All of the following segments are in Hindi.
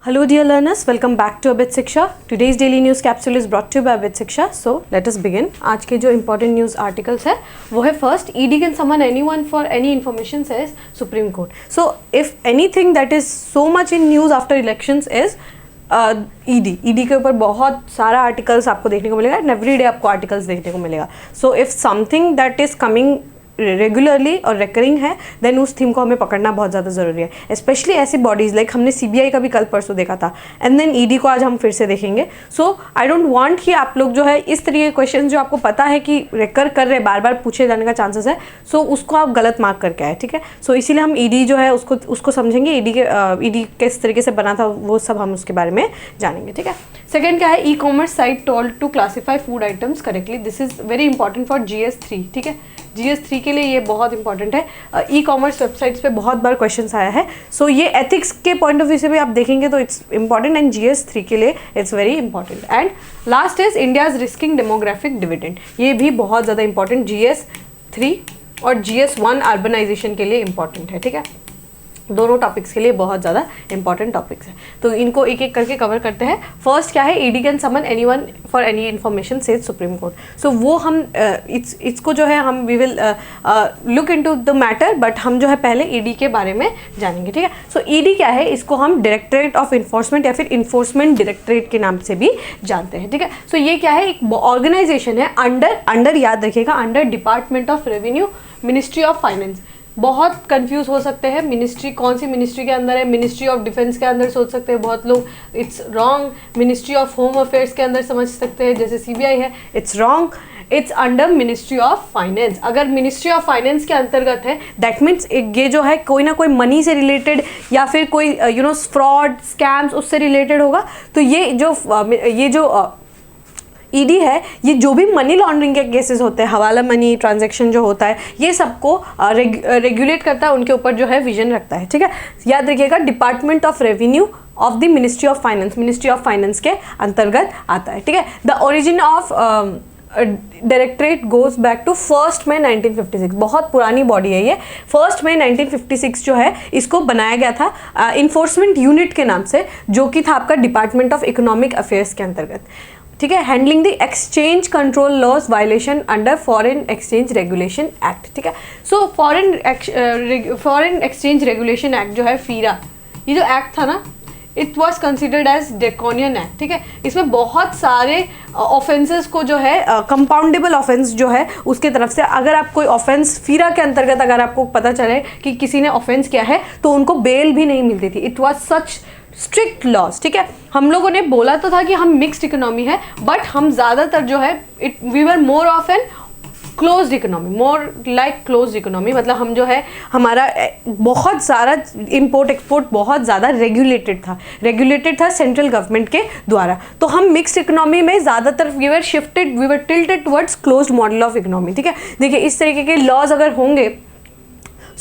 Hello dear learners, welcome back to Abid Shiksha. Today's daily news capsule is brought to you by Abid Shiksha. So let us begin. आज के जो important news articles है वो है first, ED can summon anyone for any information says Supreme Court. So if anything that is so much in news after elections is ED के ऊपर बहुत सारा आर्टिकल्स आपको देखने को मिलेगा एंड एवरी डे आपको आर्टिकल्स देखने को मिलेगा. So if something that is coming regularly और रिकरिंग है देन उस थीम को हमें पकड़ना बहुत ज़्यादा ज़रूरी है. स्पेशली ऐसी बॉडीज़ लाइक हमने CBI का भी कल परसों देखा था एंड देन ED को आज हम फिर से देखेंगे. सो आई डोंट वांट कि आप लोग जो है इस तरीके के क्वेश्चन जो आपको पता है कि रेकर कर रहे बार बार पूछे जाने का चांसेस है सो उसको आप गलत मार्क करके आए. ठीक है. सो इसीलिए हम ED जो है उसको समझेंगे. ED किस तरीके से बना था वो सब हम उसके बारे में जानेंगे. ठीक है. सेकेंड क्या है, e-commerce site told to classify food items correctly. This is very important for GS3. ठीक है. GS3 के लिए ये बहुत इंपॉर्टेंट है. ई-कॉमर्स वेबसाइट्स पे बहुत बार क्वेश्चंस आया है. सो ये एथिक्स के पॉइंट ऑफ व्यू से भी आप देखेंगे तो इट्स इंपॉर्टेंट एंड GS3 के लिए it's very important. And last is India's risking demographic dividend. ये भी बहुत ज़्यादा इंपॉर्टेंट GS3 और GS1 अर्बनाइजेशन के लिए इंपॉर्टेंट है. ठीक है. दोनों टॉपिक्स के लिए बहुत ज़्यादा इंपॉर्टेंट टॉपिक्स हैं तो इनको एक एक करके कवर करते हैं. फर्स्ट क्या है, ED can summon anyone for any information says Supreme Court. So वो हम इसको जो है हम we will look into the matter but हम जो है पहले ED के बारे में जानेंगे. ठीक है. सो ED क्या है, इसको हम डायरेक्टरेट ऑफ इन्फोर्समेंट या फिर इन्फोर्समेंट डायरेक्टरेट के नाम से भी जानते हैं. ठीक है. सो ये क्या है, एक ऑर्गेनाइजेशन है अंडर याद रखिएगा, under department of revenue, ministry of finance. बहुत कंफ्यूज हो सकते हैं मिनिस्ट्री कौन सी मिनिस्ट्री के अंदर है. मिनिस्ट्री ऑफ डिफेंस के अंदर सोच सकते हैं बहुत लोग, it's wrong. Ministry of home affairs के अंदर समझ सकते हैं जैसे CBI है, it's wrong. It's under ministry of finance. अगर मिनिस्ट्री ऑफ फाइनेंस के अंतर्गत है दैट मीन्स ये जो है कोई ना कोई मनी से रिलेटेड या फिर कोई फ्रॉड स्कैम्स उससे रिलेटेड होगा. तो ये जो ED है ये जो भी मनी लॉन्ड्रिंग के केसेस होते हैं, हवाला मनी ट्रांजैक्शन जो होता है ये सबको रेगुलेट करता है, उनके ऊपर जो है विजन रखता है. ठीक है. याद रखिएगा department of revenue of the ministry of finance, ministry of finance के अंतर्गत आता है. ठीक है. The origin of directorate goes back to 1 May 1956. बहुत पुरानी बॉडी है ये. 1 मई 1956 जो है इसको बनाया गया था इन्फोर्समेंट यूनिट के नाम से, जो कि था आपका डिपार्टमेंट ऑफ इकोनॉमिक अफेयर्स के अंतर्गत. ठीक है. Handling the exchange control laws violation under foreign exchange regulation act. ठीक है. So foreign exchange regulation act जो है FERA, ये जो एक्ट था ना it was considered as draconian act. ठीक है. इसमें बहुत सारे ऑफेंसेस को जो है कंपाउंडेबल ऑफेंस जो है उसके तरफ से अगर आप कोई ऑफेंस FERA के अंतर्गत अगर आपको पता चले कि किसी ने ऑफेंस किया है तो उनको बेल भी नहीं मिलती थी. It was such strict laws. ठीक है. हम लोगों ने बोला तो था कि हम मिक्स्ड इकोनॉमी है बट हम ज़्यादातर जो है we were more of an closed economy, more like closed economy. मतलब हम जो है हमारा बहुत सारा इंपोर्ट एक्सपोर्ट बहुत ज़्यादा रेगुलेटेड था सेंट्रल गवर्नमेंट के द्वारा. तो हम मिक्स्ड इकोनॉमी में ज़्यादातर we were tilted towards closed model of economy. ठीक है. देखिए इस तरीके के लॉज अगर होंगे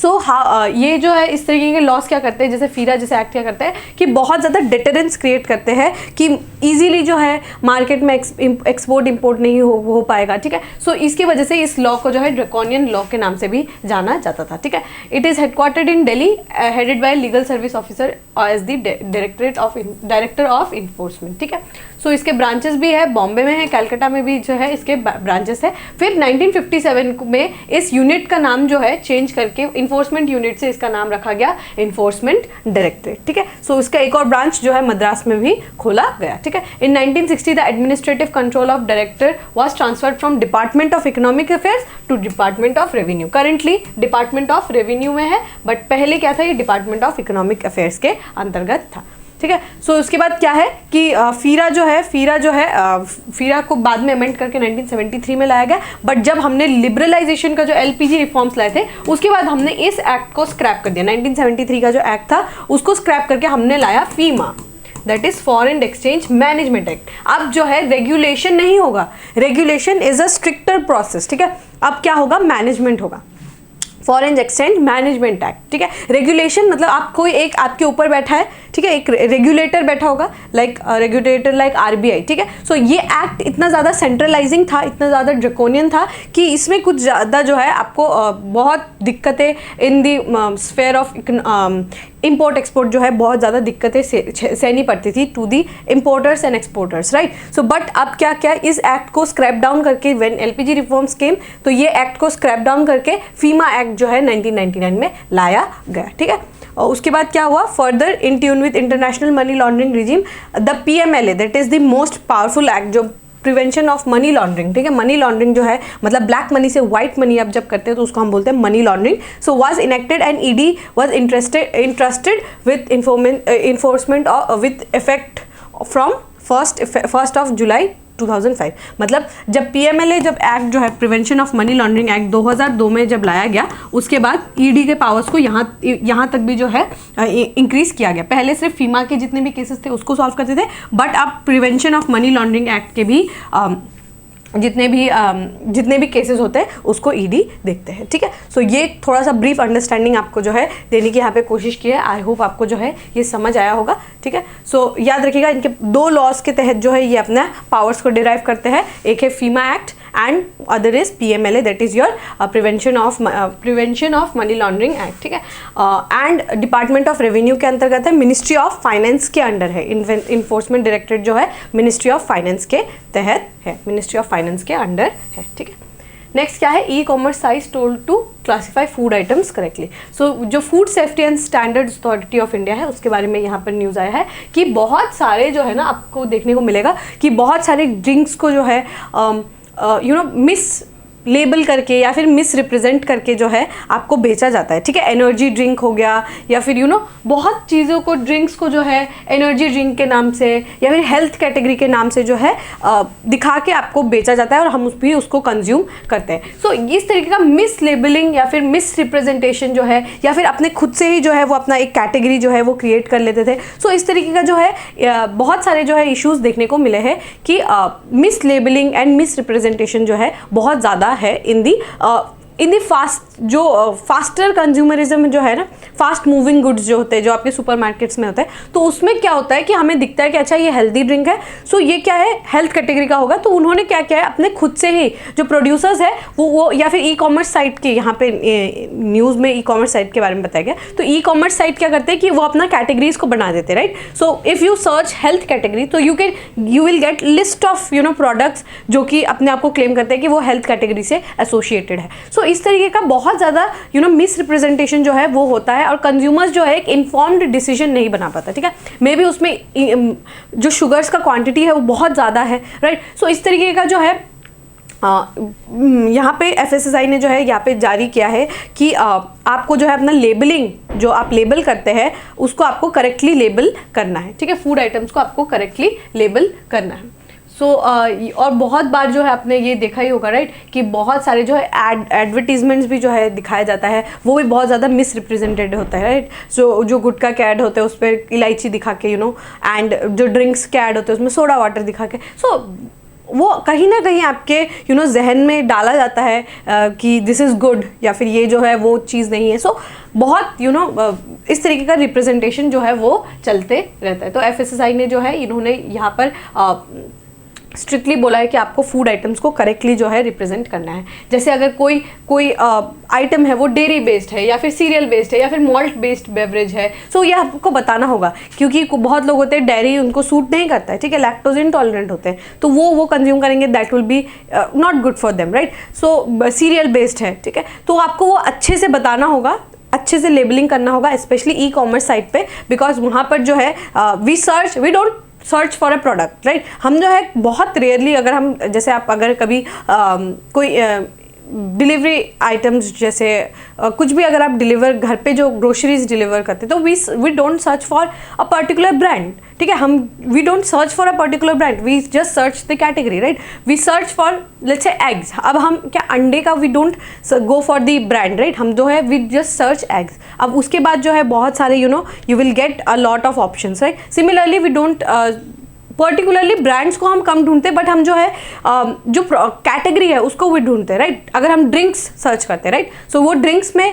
ये जो है इस तरीके के लॉस क्या करते हैं जैसे FERA जैसे एक्ट क्या करते हैं कि बहुत ज़्यादा डिटरेंस क्रिएट करते हैं कि इजीली जो है मार्केट में एक्सपोर्ट इंपोर्ट नहीं हो पाएगा. ठीक है. सो इसकी वजह से इस लॉ को जो है ड्रैकोनियन लॉ के नाम से भी जाना जाता था. ठीक है. It is headquartered in Delhi, headed by legal service officer as the director of enforcement. ठीक है. सो इसके ब्रांचेस भी है, बॉम्बे में है, कलकत्ता में भी जो है इसके ब्रांचेस है. फिर 1957 में इस यूनिट का नाम जो है चेंज करके इन्फोर्समेंट यूनिट से इसका नाम रखा गया इन्फोर्समेंट डायरेक्टरेट. ठीक है. सो इसका एक और ब्रांच जो है मद्रास में भी खोला गया. ठीक है. In 1960 the administrative control of director was transferred from department of economic affairs to department of revenue. Currently department of revenue में है बट पहले क्या था, ये डिपार्टमेंट ऑफ इकोनॉमिक अफेयर्स के अंतर्गत था. ठीक है. सो उसके बाद क्या है कि FERA जो है FERA को बाद में अमेंड करके 1973 में लाया गया. बट जब हमने लिबरलाइजेशन का जो LPG रिफॉर्म्स लाए थे उसके बाद हमने इस एक्ट को स्क्रैप कर दिया. 1973 का जो एक्ट था उसको स्क्रैप करके हमने लाया FEMA, that is foreign exchange management act. अब जो है रेगुलेशन नहीं होगा, regulation is a stricter process. ठीक है. अब क्या होगा, मैनेजमेंट होगा. Foreign exchange management act. ठीक है. रेगुलेशन मतलब आप कोई एक आपके ऊपर बैठा है. ठीक ठीक है, एक रेगुलेटर बैठा होगा, लाइक रेगुलेटर लाइक RBI, ठीक है। सो ये एक्ट इतना ज़्यादा सेंट्रलाइजिंग था, इतना ज़्यादा ड्रेकोनियन था कि इसमें कुछ ज़्यादा जो है आपको बहुत दिक्कतें in the sphere of import export जो है बहुत ज़्यादा दिक्कतें सहनी पड़ती थी to the importers and exporters, right. So but अब क्या क्या इस एक्ट को स्क्रैप डाउन करके व्हेन LPG रिफॉर्म्स केम, तो ये एक्ट को स्क्रैप डाउन करके फीमा एक्ट जो है 1999 में लाया गया, ठीक है। और उसके बाद क्या हुआ, further in tune with international money laundering regime, the PMLA that is the most powerful act जो प्रिवेंशन ऑफ मनी लॉन्ड्रिंग, ठीक है। मनी लॉन्ड्रिंग जो है मतलब ब्लैक मनी से व्हाइट मनी आप जब करते हैं तो उसको हम बोलते हैं money laundering. So was enacted and ED was interested with enforcement with effect from first of July 2005। मतलब जब PMLA जब एक्ट जो है prevention of money laundering act 2002 में जब लाया गया, उसके बाद ED के पावर्स को यहाँ तक भी जो है इंक्रीज किया गया। पहले सिर्फ फीमा के जितने भी केसेस थे उसको सॉल्व करते थे, बट अब prevention of money laundering act के भी जितने भी केसेस होते हैं उसको ED देखते हैं, ठीक है। सो ये थोड़ा सा ब्रीफ अंडरस्टैंडिंग आपको जो है देने की यहाँ पे कोशिश की है। आई होप आपको जो है ये समझ आया होगा, ठीक है। सो याद रखिएगा इनके 2 लॉज के तहत जो है ये अपना पावर्स को डिराइव करते हैं, एक है FEMA act and other is PMLA that is your prevention of money laundering act, ठीक है। एंड डिपार्टमेंट ऑफ रेवेन्यू के अंतर्गत है, मिनिस्ट्री ऑफ फाइनेंस के अंडर है, इन्फोर्समेंट डायरेक्टरेट जो है मिनिस्ट्री ऑफ फाइनेंस के तहत है, मिनिस्ट्री ऑफ फाइनेंस के अंडर है, ठीक है। नेक्स्ट क्या है, e-commerce sites told to classify food items correctly. So जो food safety and standards authority of India है उसके बारे में यहाँ पर न्यूज़ आया है कि बहुत सारे जो है ना आपको देखने को मिलेगा कि बहुत सारे ड्रिंक्स को जो है मिस लेबल करके या फिर मिस रिप्रेजेंट करके जो है आपको बेचा जाता है, ठीक है। एनर्जी ड्रिंक हो गया या फिर बहुत चीज़ों को ड्रिंक्स को जो है एनर्जी ड्रिंक के नाम से या फिर हेल्थ कैटेगरी के नाम से जो है दिखा के आपको बेचा जाता है और हम भी उसको कंज्यूम करते हैं। सो इस तरीके का मिस लेबलिंग या फिर मिस रिप्रेजेंटेशन जो है या फिर अपने खुद से ही जो है वो अपना एक कैटेगरी जो है वो क्रिएट कर लेते थे। सो इस तरीके का जो है बहुत सारे जो है इश्यूज़ देखने को मिले हैं कि miss labelling and miss representation जो है बहुत ज़्यादा है इन दी फास्टर कंज्यूमरिज्म जो है ना, फास्ट मूविंग गुड्स जो होते हैं जो आपके सुपरमार्केट्स में होते हैं, तो उसमें क्या होता है कि हमें दिखता है कि अच्छा ये हेल्दी ड्रिंक है, सो ये क्या है हेल्थ कैटेगरी का होगा। तो उन्होंने क्या किया है अपने खुद से ही जो प्रोड्यूसर्स है वो या फिर ई-कॉमर्स साइट के, यहाँ पे न्यूज़ में ई-कॉमर्स साइट के बारे में बताया गया, तो ई-कॉमर्स साइट क्या करते हैं कि वो अपना कैटेगरीज को बना देते हैं, right. So if you search health category तो you will get list of products जो कि अपने आप को क्लेम करते हैं कि वो हेल्थ कैटेगरी से एसोसिएटेड है। सो इस तरीके का बहुत ज़्यादा मिस रिप्रेजेंटेशन जो है वो होता है और कंज्यूमर्स जो है एक इन्फॉर्म्ड डिसीजन नहीं बना पाता, ठीक है। मे बी उसमें जो शुगर्स का क्वांटिटी है वो बहुत ज़्यादा है, राइट। सो इस तरीके का जो है यहाँ पे FSSAI ने जो है यहाँ पे जारी किया है कि आपको जो है अपना लेबलिंग जो आप लेबल करते हैं उसको आपको करेक्टली लेबल करना है, ठीक है। फूड आइटम्स को आपको करेक्टली लेबल करना है। और बहुत बार जो है आपने ये देखा ही होगा, राइट, कि बहुत सारे जो है एडवर्टीजमेंट्स भी जो है दिखाया जाता है वो भी बहुत ज़्यादा मिस रिप्रेजेंटेड होता है, राइट। जो गुटखा के ऐड होते हैं उस पर इलायची दिखा के एंड जो ड्रिंक्स के ऐड होते हैं उसमें सोडा वाटर दिखा के, वो कहीं ना कहीं आपके जहन में डाला जाता है कि दिस इज़ गुड या फिर ये जो है वो चीज़ नहीं है। बहुत इस तरीके का रिप्रेजेंटेशन जो है वो चलते रहता है। तो FSSAI ने जो है इन्होंने यहाँ पर स्ट्रिक्टली बोला है कि आपको फूड आइटम्स को करेक्टली जो है रिप्रेजेंट करना है। जैसे अगर कोई आइटम है वो डेयरी बेस्ड है या फिर सीरियल बेस्ड है या फिर मॉल्ट बेस्ड बेवरेज है, सो ये आपको बताना होगा क्योंकि बहुत लोग होते हैं डेयरी उनको सूट नहीं करता है, ठीक है, लैक्टोज इंटॉलरेंट होते हैं तो वो कंज्यूम करेंगे, that will be not good for them, right. So serial based है, ठीक है, तो आपको वो अच्छे से बताना होगा, अच्छे से लेबलिंग करना होगा, स्पेशली ई-कॉमर्स साइट पे, बिकॉज वहाँ पर जो है we don't search for a product, right. हम जो है बहुत रेयरली अगर हम जैसे आप अगर कभी कोई डिलीवरी आइटम्स जैसे कुछ भी अगर आप डिलीवर घर पे जो ग्रोसरीज डिलीवर करते तो we don't search for a particular brand, ठीक है। We don't search for a particular brand, we just search the category, right. We search for let's say eggs, अब हम क्या अंडे का we don't go for the brand, right, हम जो है वी जस्ट सर्च एग्स। अब उसके बाद जो है बहुत सारे you will get a lot of options, right. Similarly we don't particularly brands को हम कम ढूंढते हैं, बट हम जो है जो कैटेगरी है उसको भी ढूंढते हैं, राइट। अगर हम ड्रिंक्स सर्च करते हैं, राइट, सो वो ड्रिंक्स में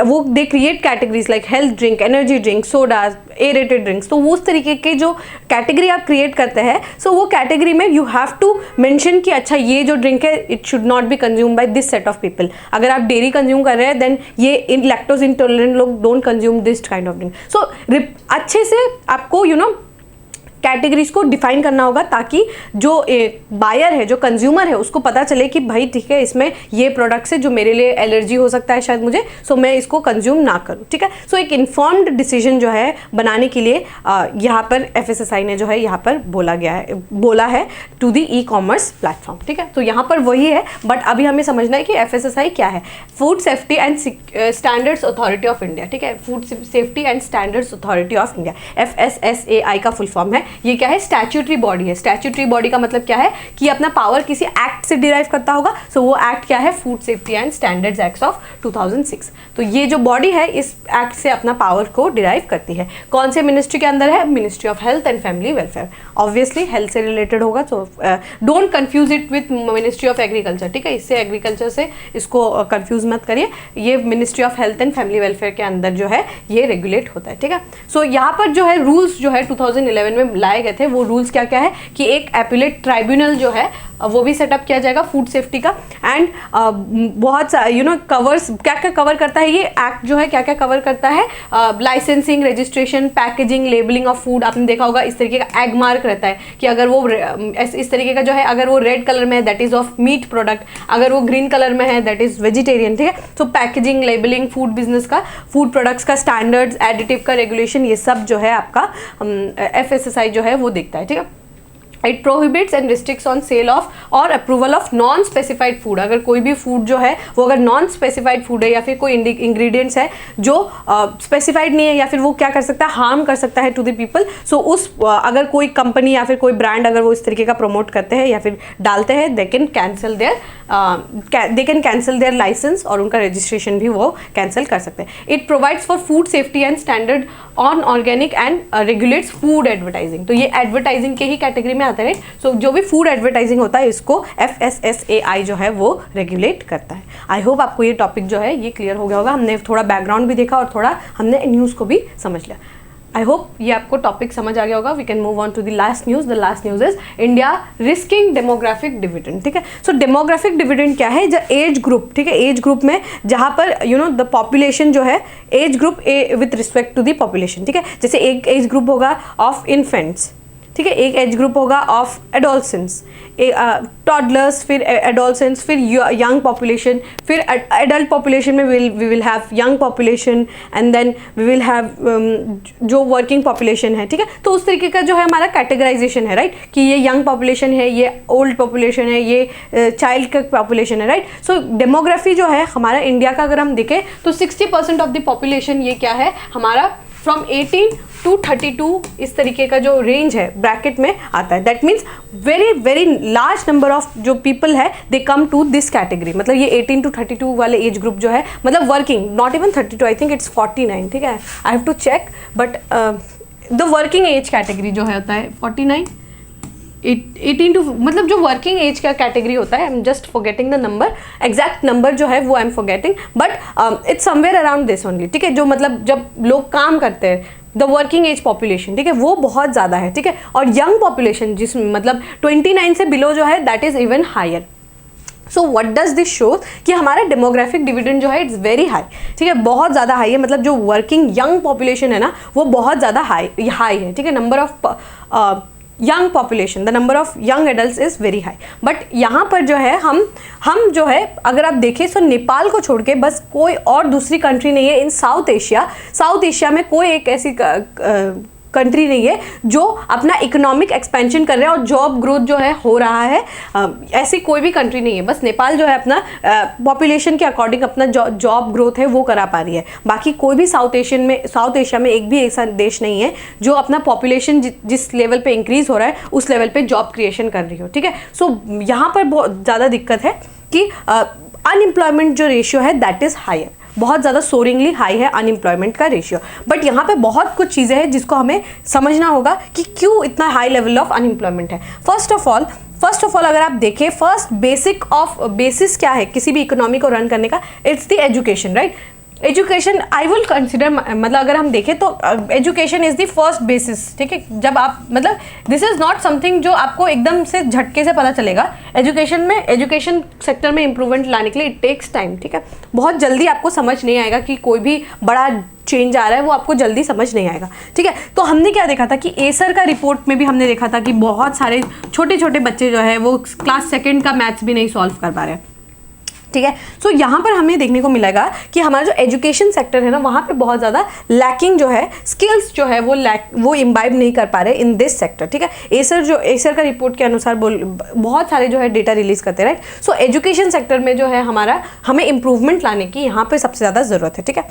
वो they create categories like health drink, energy drink, soda, aerated drinks. तो वो उस तरीके के जो कैटेगरी आप क्रिएट करते हैं, सो वो कैटेगरी में यू हैव टू मेंशन कि अच्छा ये जो ड्रिंक है it should not be consume by this set of people. अगर आप डेयरी कंज्यूम कर रहे हैं देन ये लैक्टोज इंटॉलरेंट लोग don't consume this kind of drink. So अच्छे से आपको कैटेगरीज को डिफाइन करना होगा, ताकि जो बायर है, जो कंज्यूमर है, उसको पता चले कि भाई ठीक है, इसमें ये प्रोडक्ट्स है जो मेरे लिए एलर्जी हो सकता है शायद मुझे, सो मैं इसको कंज्यूम ना करूं, ठीक है। सो एक इन्फॉर्म्ड डिसीजन जो है बनाने के लिए यहाँ पर FSSAI ने जो है यहाँ पर बोला है टू द ई-कॉमर्स प्लेटफॉर्म, ठीक है। तो यहाँ पर वही है, बट अभी हमें समझना है कि FSSAI क्या है। Food safety and standards authority of India, ठीक है, food safety and standards authority of India, FSSAI का फुल फॉर्म है। ये क्या है? स्टैट्यूटरी बॉडी है। स्टैट्यूटरी बॉडी का मतलब क्या है कि अपना पावर किसी एक्ट से डिराइव करता होगा। सो वो एक्ट क्या है? Food safety and standards act of 2006। तो ये जो बॉडी है इस एक्ट से अपना पावर को डिराइव करती है। कौन से मिनिस्ट्री के अंदर है? Ministry of health and family welfare. Obviously health से रिलेटेड होगा, तो don't confuse it with ministry of agriculture, ठीक है। इससे एग्रीकल्चर से इसको कंफ्यूज मत करिए। ये ministry of health and family welfare के अंदर जो है ये रेगुलेट होता है, ठीक है। सो यहाँ पर जो है रूल्स जो है 2011 में लाए गए थे। वो रूल्स क्या क्या है कि एक एपिलेट ट्राइब्यूनल जो है वो भी सेटअप किया जाएगा फूड सेफ्टी का। एंड बहुत कवर्स क्या क्या कवर करता है ये एक्ट जो है, क्या क्या कवर करता है? Licensing, registration, packaging, labelling of food. आपने देखा होगा इस तरीके का एग मार्क रहता है कि अगर वो इस तरीके का जो है, अगर वो रेड कलर में है that is of meat product, अगर वो ग्रीन कलर में है दैट इज वेजिटेरियन, ठीक है। तो पैकेजिंग, लेबलिंग, फूड बिजनेस का, फूड प्रोडक्ट्स का स्टैंडर्ड्स, एडिटिव का रेगुलेशन, ये सब जो है आपका FSSAI जो है वो देखता है, ठीक है। It prohibits and restricts on sale of और approval of non specified food. अगर कोई भी फूड जो है वो अगर नॉन स्पेसिफाइड फूड है या फिर कोई इंग्रेडिएंट्स है जो स्पेसिफाइड नहीं है या फिर वो क्या कर सकता है, हार्म कर सकता है टू द पीपल, सो उस अगर कोई कंपनी या फिर कोई ब्रांड अगर वो इस तरीके का प्रमोट करते हैं या फिर डालते हैं, they can cancel their licence और उनका रजिस्ट्रेशन भी वो कैंसिल कर सकते हैं। It provides for food safety and standard on organic and regulates food advertising. तो ये एडवर्टाइजिंग के ही कैटेगरी में आता है, सो जो भी फूड एडवर्टाइजिंग होता है इसको FSSAI जो है वो रेगुलेट करता है। आई होप आपको ये टॉपिक जो है ये क्लियर हो गया होगा। हमने थोड़ा बैकग्राउंड भी देखा और थोड़ा हमने न्यूज़ को भी समझ लिया। आई होप ये आपको टॉपिक समझ आ गया होगा। We can move on to the last news. The last news is India risking demographic dividend, ठीक है। सो डेमोग्राफिक डिविडेंड क्या है? जो एज ग्रुप, ठीक है, एज ग्रुप में जहाँ पर द पॉपुलेशन जो है, age group with respect to the population, ठीक है। जैसे एक एज ग्रुप होगा ऑफ इन्फेंट्स, ठीक है, एक एज ग्रुप होगा ऑफ एडोलसेंस, टॉडलर्स, फिर एडोलसेंस, फिर यंग पॉपुलेशन, फिर एडल्ट पॉपुलेशन में we will have young population and then we will have जो वर्किंग पॉपुलेशन है, ठीक है। तो उस तरीके का जो है हमारा कैटेगराइजेशन है, राइट, कि ये यंग पॉपुलेशन है, ये ओल्ड पॉपुलेशन है, ये चाइल्ड का पॉपुलेशन है, राइट। सो डेमोग्राफी जो है हमारा इंडिया का अगर हम देखें तो 60% ऑफ द पॉपुलेशन ये क्या है हमारा फ्रॉम 18 to 32 इस तरीके का जो रेंज है ब्रैकेट में आता है। That means very very large number of जो पीपल है दे कम टू दिस कैटेगरी। मतलब ये 18 to 32 वाले एज ग्रुप जो है, मतलब working, not even 32, I think it's 49, ठीक है, I have to check, but the working age category जो है होता है 49, 18 टू, मतलब जो वर्किंग एज का कैटेगरी होता है, I am just forgetting the number, exact number जो है वो I am forgetting, but it's somewhere around this only, ठीक है। जो मतलब जब लोग काम करते हैं, द वर्किंग एज पॉपुलेशन, ठीक है, वो बहुत ज़्यादा है, ठीक है। और यंग पॉपुलेशन जिस मतलब 29 से बिलो जो है that is even higher. So what does this show कि हमारा डेमोग्राफिक डिविडेंड जो है इट्स वेरी हाई, ठीक है, बहुत ज़्यादा हाई है। मतलब जो वर्किंग यंग पॉपुलेशन है ना वो बहुत ज़्यादा हाई है, ठीक है। Number of young population, the number of young adult is very high. But यहाँ पर जो है हम जो है अगर आप देखें तो नेपाल को छोड़ के बस कोई और दूसरी कंट्री नहीं है इन साउथ एशिया में कोई एक ऐसी कंट्री नहीं है जो अपना इकोनॉमिक एक्सपेंशन कर रहे हैं और जॉब ग्रोथ जो है हो रहा है। ऐसी कोई भी कंट्री नहीं है, बस नेपाल जो है अपना पॉपुलेशन के अकॉर्डिंग अपना जॉब ग्रोथ है वो करा पा रही है। बाकी कोई भी साउथ एशिया में एक भी ऐसा देश नहीं है जो अपना पॉपुलेशन जिस लेवल पे इंक्रीज हो रहा है उस लेवल पे जॉब क्रिएशन कर रही हो, ठीक है। सो यहाँ पर बहुत ज़्यादा दिक्कत है कि अनएम्प्लॉयमेंट जो रेशियो है दैट इज़ हायर। बहुत ज़्यादा सोरिंगली हाई है अनएम्प्लॉयमेंट का रेशियो। बट यहाँ पे बहुत कुछ चीज़ें हैं जिसको हमें समझना होगा कि क्यों इतना हाई लेवल ऑफ अनएम्प्लॉयमेंट है। फर्स्ट ऑफ ऑल अगर आप देखें, फर्स्ट बेसिस क्या है किसी भी इकोनॉमी को रन करने का, it's the education, right. Education I will consider, मतलब अगर हम देखें तो education is the first basis, ठीक है। जब आप मतलब दिस इज़ नॉट समथिंग जो आपको एकदम से झटके से पता चलेगा। एजुकेशन सेक्टर में इंप्रूवमेंट लाने के लिए इट टेक्स टाइम, ठीक है। बहुत जल्दी आपको समझ नहीं आएगा कि कोई भी बड़ा चेंज आ रहा है, वो आपको जल्दी समझ नहीं आएगा, ठीक है। तो हमने क्या देखा था कि एसर का रिपोर्ट में भी हमने देखा था कि बहुत सारे छोटे छोटे बच्चे जो है वो क्लास 2 का मैथ्स भी नहीं सॉल्व कर पा रहे हैं, ठीक है। सो यहाँ पर हमें देखने को मिलेगा कि हमारा जो एजुकेशन सेक्टर है ना, वहाँ पे बहुत ज़्यादा लैकिंग जो है, स्किल्स जो है वो इम्बाइब नहीं कर पा रहे इन दिस सेक्टर, ठीक है। एसर का रिपोर्ट के अनुसार बहुत सारे जो है डेटा रिलीज करते हैं, राइट। सो एजुकेशन सेक्टर में जो है हमें इंप्रूवमेंट लाने की यहाँ पे सबसे ज़्यादा ज़रूरत है, ठीक है।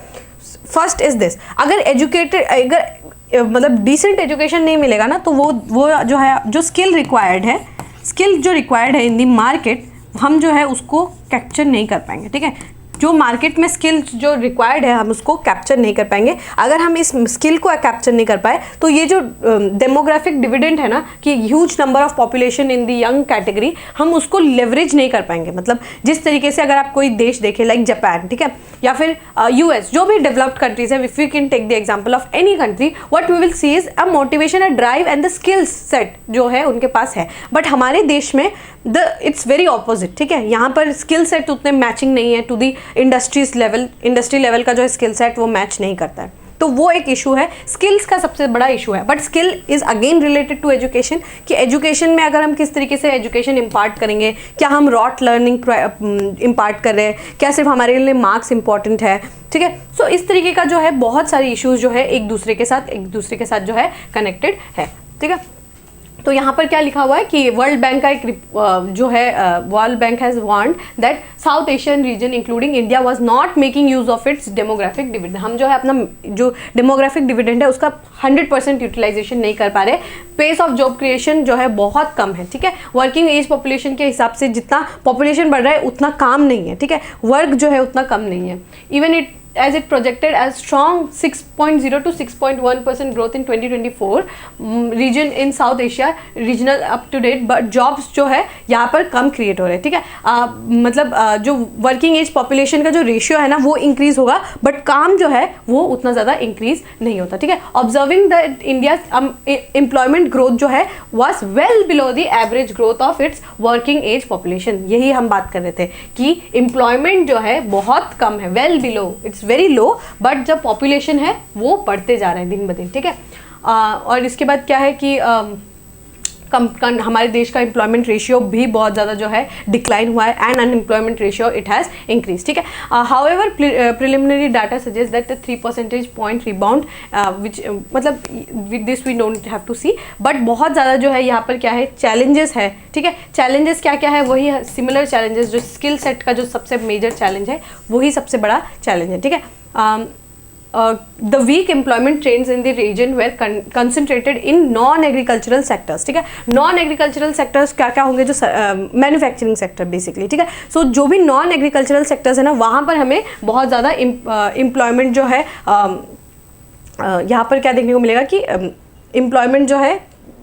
फर्स्ट इज दिस, अगर मतलब डिसेंट एजुकेशन नहीं मिलेगा ना, तो वो जो है जो स्किल जो रिक्वायर्ड है इन दी मार्केट, हम जो है उसको कैप्चर नहीं कर पाएंगे, ठीक है। जो मार्केट में स्किल्स जो रिक्वायर्ड है हम उसको कैप्चर नहीं कर पाएंगे। अगर हम इस स्किल को कैप्चर नहीं कर पाए तो ये जो डेमोग्राफिक डिविडेंड है ना, कि huge number of population in the young category, हम उसको लेवरेज नहीं कर पाएंगे। मतलब जिस तरीके से अगर आप कोई देश देखें लाइक जापान, ठीक है, या फिर यूएस, जो भी डेवलप्ड कंट्रीज है, if you can take the example of any country, what we will see is a motivation, a drive and the skills set जो है उनके पास है। बट हमारे देश में इट्स वेरी ऑपोजिट, ठीक है। यहाँ पर स्किल सेट उतने मैचिंग नहीं है टू दी इंडस्ट्री लेवल का जो स्किल सेट वो मैच नहीं करता है। तो वो एक इशू है, स्किल्स का सबसे बड़ा इशू है। But skill is again related to education, कि एजुकेशन में अगर हम किस तरीके से एजुकेशन इम्पार्ट करेंगे, क्या हम रॉट लर्निंग इम्पार्ट कर रहे हैं, क्या सिर्फ हमारे लिए मार्क्स इंपॉर्टेंट है, ठीक है। सो इस तरीके का जो है बहुत सारे इश्यूज जो है एक दूसरे के साथ जो है कनेक्टेड है, ठीक है। तो यहाँ पर क्या लिखा हुआ है कि वर्ल्ड बैंक का एक जो है world bank has warned that south Asian region including India was not making use of its demographic dividend. हम जो है अपना जो डेमोग्राफिक डिविडेंड है उसका 100% यूटिलाइजेशन नहीं कर पा रहे। पेस ऑफ जॉब क्रिएशन जो है बहुत कम है, ठीक है। वर्किंग एज पॉपुलेशन के हिसाब से जितना पॉपुलेशन बढ़ रहा है उतना काम नहीं है, ठीक है। वर्क जो है उतना कम नहीं है। Even as it projected as strong 6.0 to 6.1% growth in 2024 region in South Asia regional up to date, but jobs जो है यहाँ पर कम क्रिएट हो रहे हैं, ठीक है। मतलब जो वर्किंग एज पॉपुलेशन का जो रेशियो है ना वो इंक्रीज होगा, बट काम जो है वो उतना ज़्यादा इंक्रीज नहीं होता, ठीक है। Observing the India employment growth जो है was well below the average growth of its working age population. यही हम बात कर रहे थे कि एम्प्लॉयमेंट जो है बहुत कम है, well below, it's very low, but जब पॉपुलेशन है वो बढ़ते जा रहे हैं दिन ब दिन, ठीक है। और इसके बाद क्या है कि हमारे देश का एम्प्लॉयमेंट रेशियो भी बहुत ज़्यादा जो है डिक्लाइन हुआ है, and unemployment ratio it has increase, ठीक है। However preliminary data suggest that 3 percentage point rebound which मतलब with this we don't have to see, but बहुत ज़्यादा जो है यहाँ पर क्या है चैलेंजेस है, ठीक है। चैलेंजेस क्या क्या है, वही सिमिलर चैलेंजेस, जो स्किल सेट का जो सबसे मेजर चैलेंज है वही सबसे बड़ा चैलेंज है, ठीक है। The weak employment trends in the region were concentrated in non-agricultural sectors, ठीक है। non-agricultural sectors क्या क्या होंगे, जो मैन्युफैक्चरिंग सेक्टर बेसिकली, ठीक है। सो जो भी non-agricultural sectors है ना, वहाँ पर हमें बहुत ज़्यादा एम्प्लॉयमेंट जो है यहाँ पर क्या देखने को मिलेगा कि एम्प्लॉयमेंट जो है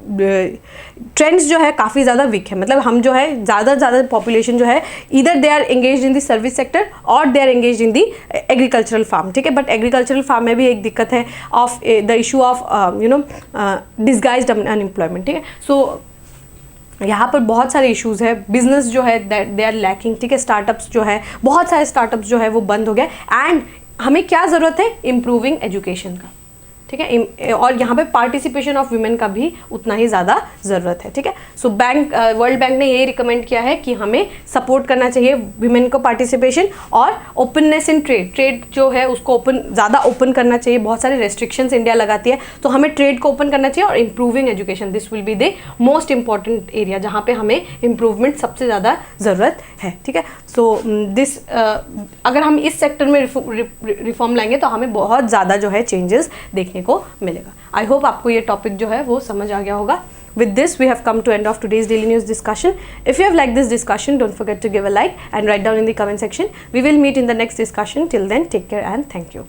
ट्रेंड्स जो है काफ़ी ज़्यादा वीक है। मतलब हम जो है ज़्यादा पॉपुलेशन जो है इधर they are engage in the service sector और they are engage in the agricultural farm, ठीक है। बट एग्रीकल्चरल फार्म में भी एक दिक्कत है of the issue of disguised unemployment, ठीक है। सो यहाँ पर बहुत सारे इश्यूज है, बिजनेस जो है दे आर लैकिंग, ठीक है। स्टार्टअप्स जो है, बहुत सारे स्टार्टअप्स जो है वो बंद हो गए, एंड हमें क्या ज़रूरत है, इम्प्रूविंग एजुकेशन का, ठीक है। और यहाँ पे पार्टिसिपेशन ऑफ वुमेन का भी उतना ही ज़्यादा ज़रूरत है, ठीक है। सो वर्ल्ड बैंक ने ये रिकमेंड किया है कि हमें सपोर्ट करना चाहिए वुमेन को पार्टिसिपेशन, और ओपननेस इन ट्रेड जो है उसको ज़्यादा ओपन करना चाहिए। बहुत सारे रेस्ट्रिक्शंस इंडिया लगाती है, तो हमें ट्रेड को ओपन करना चाहिए, और improving education, this will be the most important area जहाँ पे हमें इम्प्रूवमेंट सबसे ज़्यादा ज़रूरत है, ठीक है। सो दिस अगर हम इस सेक्टर में रिफॉर्म लाएंगे तो हमें बहुत ज़्यादा जो है चेंजेस देखने को मिलेगा। आई होप आपको ये टॉपिक जो है वो समझ आ गया होगा। with this, we have come to end of today's daily news discussion. If you have liked this discussion, don't forget to give a like and write down in the comment section. We will meet in the next discussion. Till then, take care and thank you.